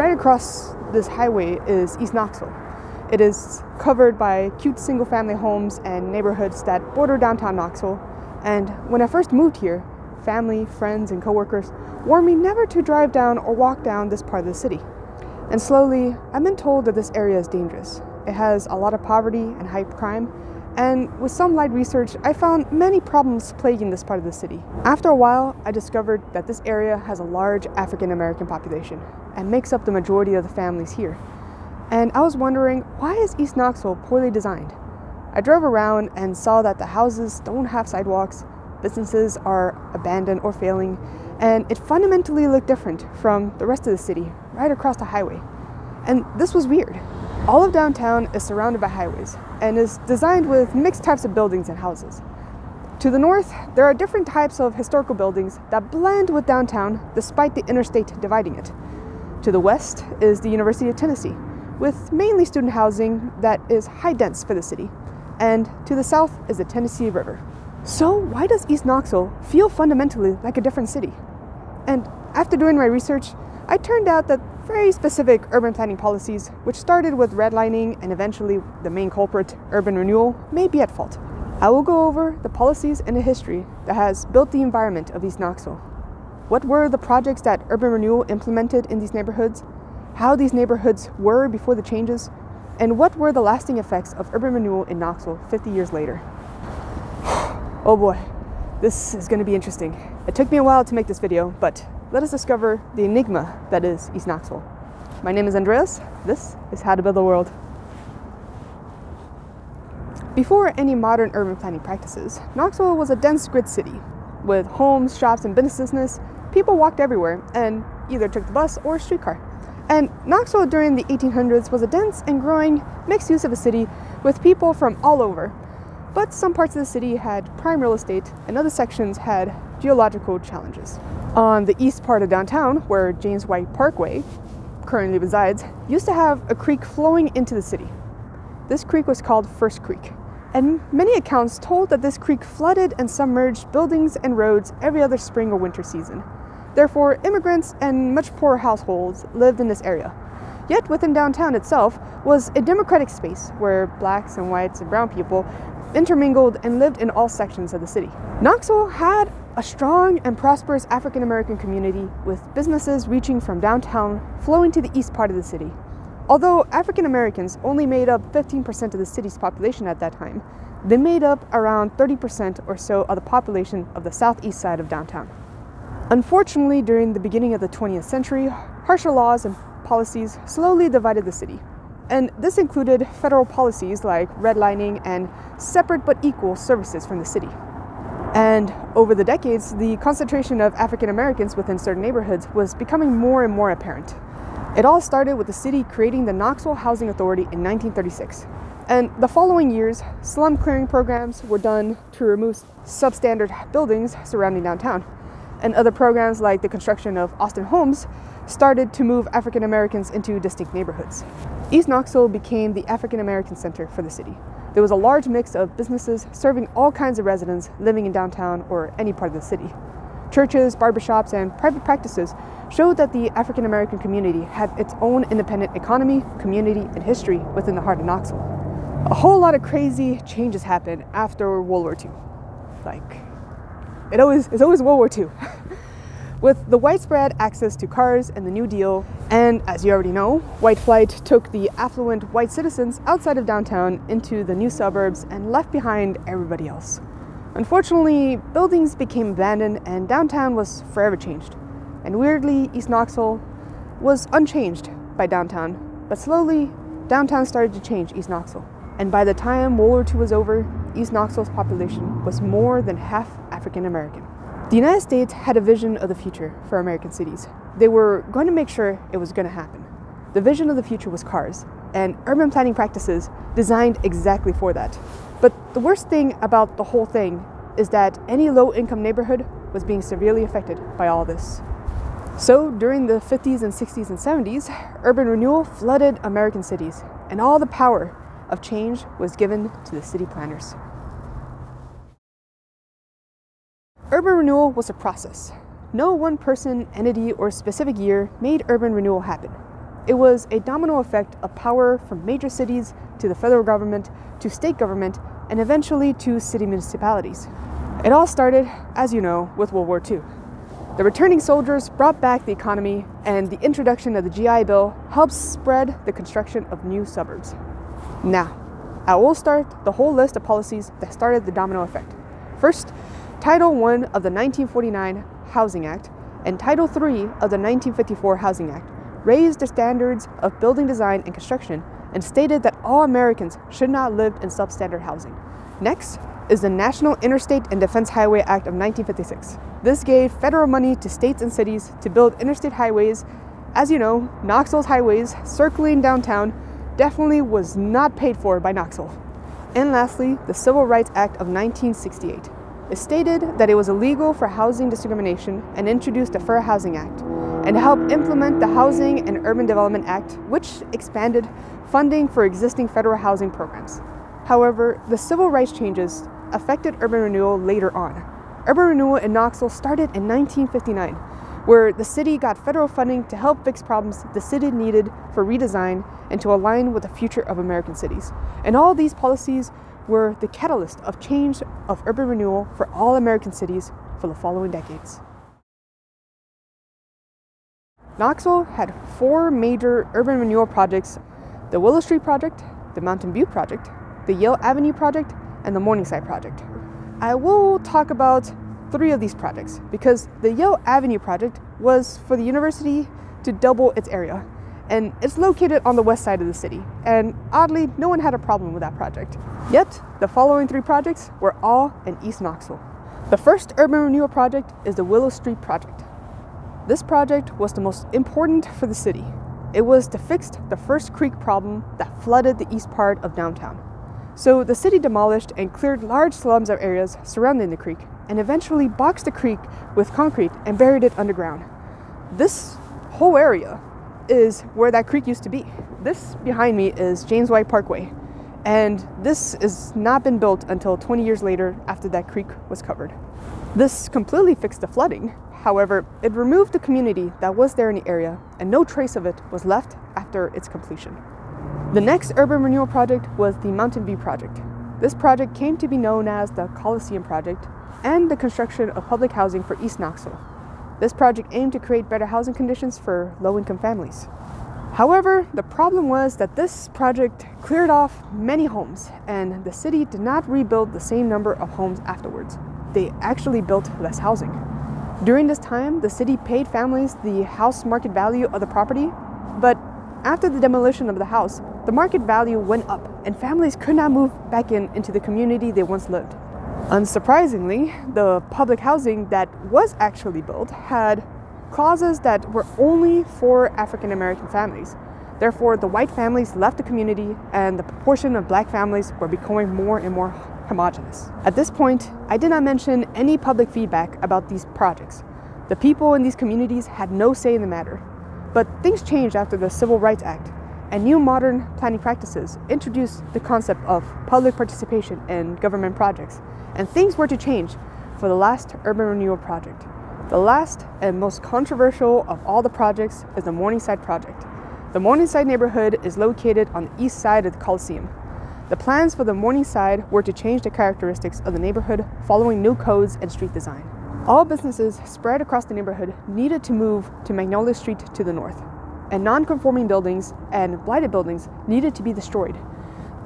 right across this highway is East Knoxville. It is covered by cute single-family homes and neighborhoods that border downtown Knoxville. And when I first moved here, family, friends, and coworkers warned me never to drive down or walk down this part of the city. And slowly, I've been told that this area is dangerous. It has a lot of poverty and high crime, and with some light research, I found many problems plaguing this part of the city. After a while, I discovered that this area has a large African American population and makes up the majority of the families here. And I was wondering, why is East Knoxville poorly designed? I drove around and saw that the houses don't have sidewalks, businesses are abandoned or failing, and it fundamentally looked different from the rest of the city right across the highway. And this was weird. All of downtown is surrounded by highways and is designed with mixed types of buildings and houses. To the north, there are different types of historical buildings that blend with downtown despite the interstate dividing it. To the west is the University of Tennessee, with mainly student housing that is high dense for the city. And to the south is the Tennessee River. So why does East Knoxville feel fundamentally like a different city? And after doing my research, I turned out that very specific urban planning policies, which started with redlining and eventually the main culprit, urban renewal, may be at fault. I will go over the policies and the history that has built the environment of East Knoxville. What were the projects that urban renewal implemented in these neighborhoods? How these neighborhoods were before the changes? And what were the lasting effects of urban renewal in Knoxville 50 years later? Oh boy, this is going to be interesting. It took me a while to make this video, but let us discover the enigma that is East Knoxville. My name is Andreas. This is How to Build a World. Before any modern urban planning practices, Knoxville was a dense grid city. With homes, shops, and businesses, people walked everywhere and either took the bus or a streetcar. And Knoxville during the 1800s was a dense and growing mixed use of a city with people from all over. But some parts of the city had prime real estate and other sections had geological challenges. On the east part of downtown, where James White Parkway currently resides, used to have a creek flowing into the city. This creek was called First Creek, and many accounts told that this creek flooded and submerged buildings and roads every other spring or winter season. Therefore, immigrants and much poorer households lived in this area. Yet within downtown itself was a democratic space where blacks and whites and brown people intermingled and lived in all sections of the city. Knoxville had a strong and prosperous African American community with businesses reaching from downtown flowing to the east part of the city. Although African Americans only made up 15% of the city's population at that time, they made up around 30% or so of the population of the southeast side of downtown. Unfortunately, during the beginning of the 20th century, harsher laws and policies slowly divided the city. And this included federal policies like redlining and separate but equal services from the city. And over the decades, the concentration of African Americans within certain neighborhoods was becoming more and more apparent. It all started with the city creating the Knoxville Housing Authority in 1936. And the following years, slum clearing programs were done to remove substandard buildings surrounding downtown. And other programs like the construction of Austin homes started to move African Americans into distinct neighborhoods. East Knoxville became the African American center for the city. There was a large mix of businesses serving all kinds of residents living in downtown or any part of the city. Churches, barbershops, and private practices showed that the African American community had its own independent economy, community, and history within the heart of Knoxville. A whole lot of crazy changes happened after World War II. It's always World War II. With the widespread access to cars and the New Deal, and as you already know, white flight took the affluent white citizens outside of downtown into the new suburbs and left behind everybody else. Unfortunately, buildings became abandoned and downtown was forever changed. And weirdly, East Knoxville was unchanged by downtown, but slowly, downtown started to change East Knoxville. And by the time World War II was over, East Knoxville's population was more than half African American. The United States had a vision of the future for American cities. They were going to make sure it was going to happen. The vision of the future was cars, and urban planning practices designed exactly for that. But the worst thing about the whole thing is that any low-income neighborhood was being severely affected by all this. So during the 50s and 60s and 70s, urban renewal flooded American cities, and all the power of change was given to the city planners. Urban renewal was a process. No one person, entity, or specific year made urban renewal happen. It was a domino effect of power from major cities to the federal government to state government and eventually to city municipalities. It all started, as you know, with World War II. The returning soldiers brought back the economy, and the introduction of the GI Bill helped spread the construction of new suburbs. Now, I will start the whole list of policies that started the domino effect. First, Title I of the 1949 Housing Act and Title III of the 1954 Housing Act raised the standards of building design and construction and stated that all Americans should not live in substandard housing. Next is the National Interstate and Defense Highway Act of 1956. This gave federal money to states and cities to build interstate highways. As you know, Knoxville's highways circling downtown definitely was not paid for by Knoxville. And lastly, the Civil Rights Act of 1968. It stated that it was illegal for housing discrimination and introduced the Fair Housing Act, and helped implement the Housing and Urban Development Act, which expanded funding for existing federal housing programs. However, the civil rights changes affected urban renewal later on. Urban renewal in Knoxville started in 1959, where the city got federal funding to help fix problems the city needed for redesign and to align with the future of American cities. And all these policies were the catalyst of change of urban renewal for all American cities for the following decades. Knoxville had 4 major urban renewal projects: the Willow Street Project, the Mountain View Project, the Yale Avenue Project, and the Morningside Project. I will talk about 3 of these projects because the Yale Avenue Project was for the university to double its area, and it's located on the west side of the city, and oddly, no one had a problem with that project. Yet, the following 3 projects were all in East Knoxville. The first urban renewal project is the Willow Street Project. This project was the most important for the city. It was to fix the first creek problem that flooded the east part of downtown. So the city demolished and cleared large slums of areas surrounding the creek, and eventually boxed the creek with concrete and buried it underground. This whole area is where that creek used to be. This behind me is James White Parkway, and this has not been built until 20 years later after that creek was covered. This completely fixed the flooding. However, it removed the community that was there in the area, and no trace of it was left after its completion. The next urban renewal project was the Mountain View Project. This project came to be known as the Coliseum Project and the construction of public housing for East Knoxville. This project aimed to create better housing conditions for low-income families. However, the problem was that this project cleared off many homes, and the city did not rebuild the same number of homes afterwards. They actually built less housing. During this time, the city paid families the house market value of the property, but after the demolition of the house, the market value went up and families could not move back into the community they once lived. Unsurprisingly, the public housing that was actually built had clauses that were only for African American families. Therefore, the white families left the community and the proportion of black families were becoming more and more homogeneous. At this point, I did not mention any public feedback about these projects. The people in these communities had no say in the matter. But things changed after the Civil Rights Act, and new modern planning practices introduced the concept of public participation in government projects, and things were to change for the last urban renewal project. The last and most controversial of all the projects is the Morningside Project. The Morningside neighborhood is located on the east side of the Coliseum. The plans for the Morningside were to change the characteristics of the neighborhood following new codes and street design. All businesses spread across the neighborhood needed to move to Magnolia Street to the north, and non-conforming buildings and blighted buildings needed to be destroyed.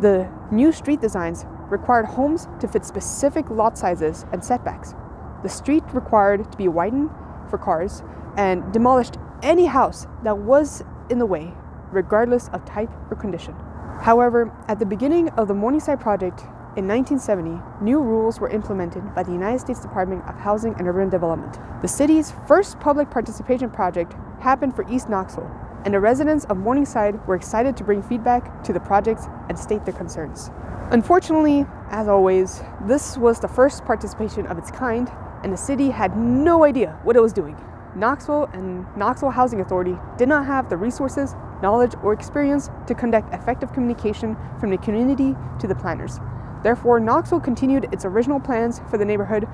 The new street designs required homes to fit specific lot sizes and setbacks. The street required to be widened for cars and demolished any house that was in the way, regardless of type or condition. However, at the beginning of the Morningside Project in 1970, new rules were implemented by the United States Department of Housing and Urban Development. The city's first public participation project happened for East Knoxville, and the residents of Morningside were excited to bring feedback to the projects and state their concerns. Unfortunately, as always, this was the first participation of its kind, and the city had no idea what it was doing. Knoxville and Knoxville Housing Authority did not have the resources, knowledge, or experience to conduct effective communication from the community to the planners. Therefore, Knoxville continued its original plans for the neighborhood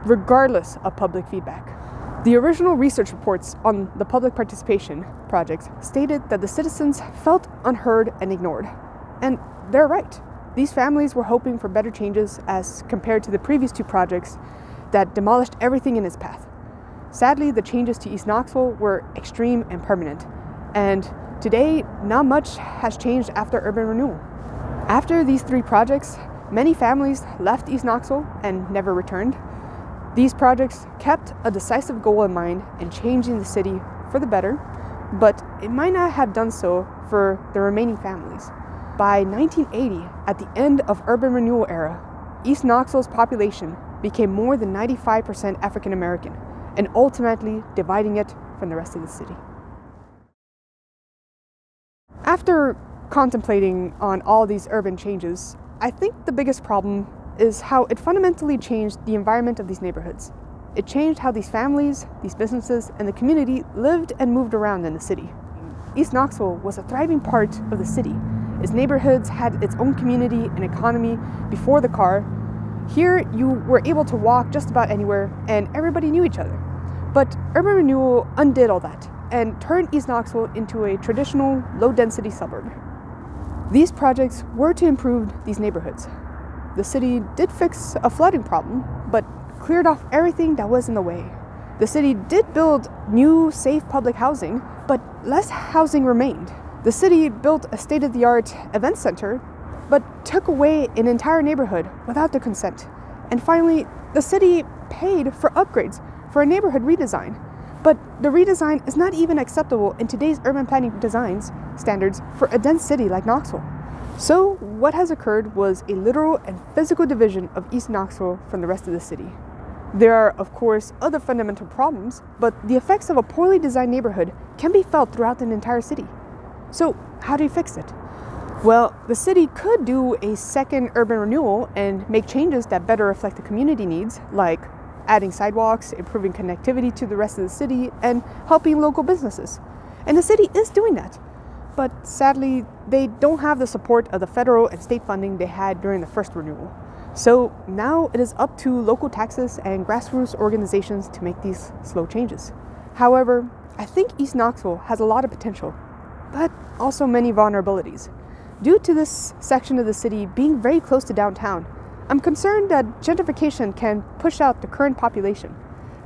regardless of public feedback. The original research reports on the public participation project stated that the citizens felt unheard and ignored. And they're right. These families were hoping for better changes as compared to the previous two projects that demolished everything in its path. Sadly, the changes to East Knoxville were extreme and permanent. And today, not much has changed after urban renewal. After these three projects, many families left East Knoxville and never returned. These projects kept a decisive goal in mind in changing the city for the better, but it might not have done so for the remaining families. By 1980, at the end of urban renewal era, East Knoxville's population became more than 95% African American, and ultimately dividing it from the rest of the city. After contemplating on all these urban changes, I think the biggest problem is how it fundamentally changed the environment of these neighborhoods. It changed how these families, these businesses, and the community lived and moved around in the city. East Knoxville was a thriving part of the city. Its neighborhoods had its own community and economy before the car. Here, you were able to walk just about anywhere, and everybody knew each other. But urban renewal undid all that and turned East Knoxville into a traditional, low-density suburb. These projects were to improve these neighborhoods. The city did fix a flooding problem, but cleared off everything that was in the way. The city did build new, safe public housing, but less housing remained. The city built a state-of-the-art event center, but took away an entire neighborhood without the consent. And finally, the city paid for upgrades for a neighborhood redesign. But the redesign is not even acceptable in today's urban planning designs standards for a dense city like Knoxville. So what has occurred was a literal and physical division of East Knoxville from the rest of the city. There are, of course, other fundamental problems, but the effects of a poorly designed neighborhood can be felt throughout an entire city. So how do you fix it? Well, the city could do a second urban renewal and make changes that better reflect the community needs, like adding sidewalks, improving connectivity to the rest of the city, and helping local businesses. And the city is doing that. But sadly, they don't have the support of the federal and state funding they had during the first renewal. So now it is up to local taxes and grassroots organizations to make these slow changes. However, I think East Knoxville has a lot of potential, but also many vulnerabilities. Due to this section of the city being very close to downtown, I'm concerned that gentrification can push out the current population,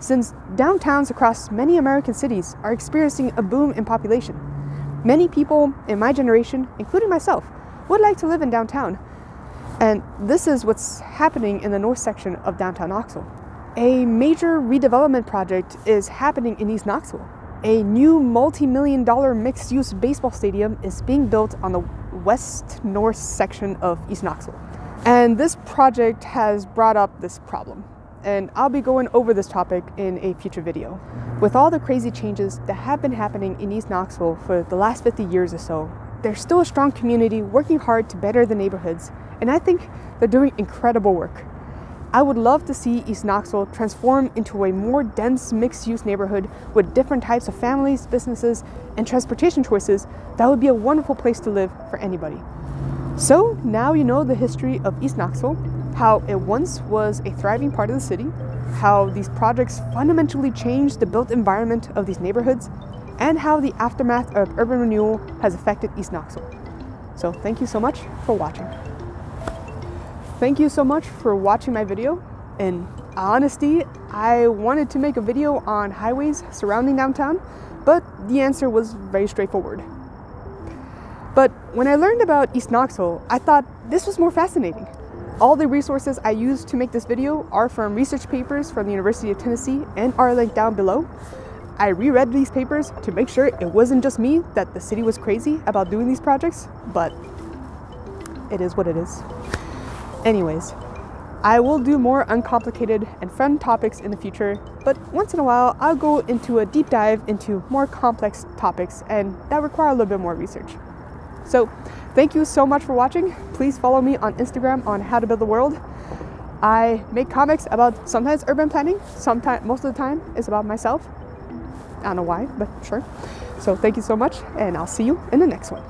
since downtowns across many American cities are experiencing a boom in population. Many people in my generation, including myself, would like to live in downtown. And this is what's happening in the north section of downtown Knoxville. A major redevelopment project is happening in East Knoxville. A new multi-million-dollar mixed-use baseball stadium is being built on the west-north section of East Knoxville. And this project has brought up this problem. And I'll be going over this topic in a future video. With all the crazy changes that have been happening in East Knoxville for the last 50 years or so, there's still a strong community working hard to better the neighborhoods, and I think they're doing incredible work. I would love to see East Knoxville transform into a more dense mixed-use neighborhood with different types of families, businesses, and transportation choices. That would be a wonderful place to live for anybody. So now you know the history of East Knoxville, how it once was a thriving part of the city, how these projects fundamentally changed the built environment of these neighborhoods, and how the aftermath of urban renewal has affected East Knoxville. So thank you so much for watching. Thank you so much for watching my video. In honesty, I wanted to make a video on highways surrounding downtown, but the answer was very straightforward. But when I learned about East Knoxville, I thought this was more fascinating. All the resources I used to make this video are from research papers from the University of Tennessee and are linked down below. I reread these papers to make sure it wasn't just me that the city was crazy about doing these projects, but it is what it is. Anyways, I will do more uncomplicated and fun topics in the future, but once in a while I'll go into a deep dive into more complex topics and that require a little bit more research. So thank you so much for watching. Please follow me on Instagram on How to Build the World. I make comics about sometimes urban planning, sometimes, most of the time it's about myself. I don't know why, but sure. So thank you so much, and I'll see you in the next one.